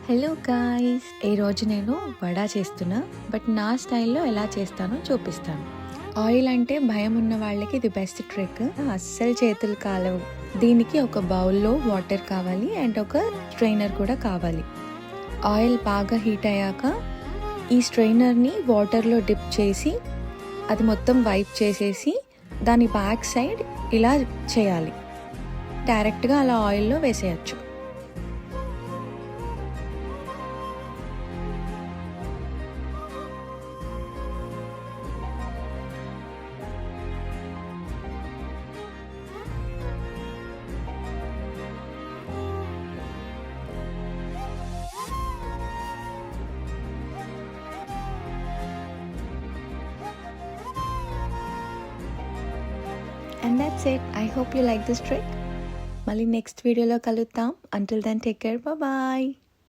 Hello guys, ఈరోజు నేను వడ చేస్తున్నా. బట్ నా స్టైల్లో ఎలా చేస్తానో చూపిస్తాను. ఆయిల్ అంటే భయం ఉన్న వాళ్ళకి ఇది బెస్ట్ ట్రిక్. అస్సలు చేతులు కాలవు. దీనికి ఒక బౌల్లో వాటర్ కావాలి అండ్ ఒక స్ట్రైనర్ కూడా కావాలి. ఆయిల్ బాగా హీట్ అయ్యాక ఈ స్ట్రైనర్ని వాటర్లో డిప్ చేసి అది మొత్తం వైప్ చేసేసి దాని బ్యాక్ సైడ్ ఇలా చేయాలి. డైరెక్ట్గా అలా ఆయిల్లో వేసేయచ్చు. And that's it. I hope you like this trick. మళ్ళీ నెక్స్ట్ వీడియోలో కలుద్దాం. Until then, take care. Bye bye.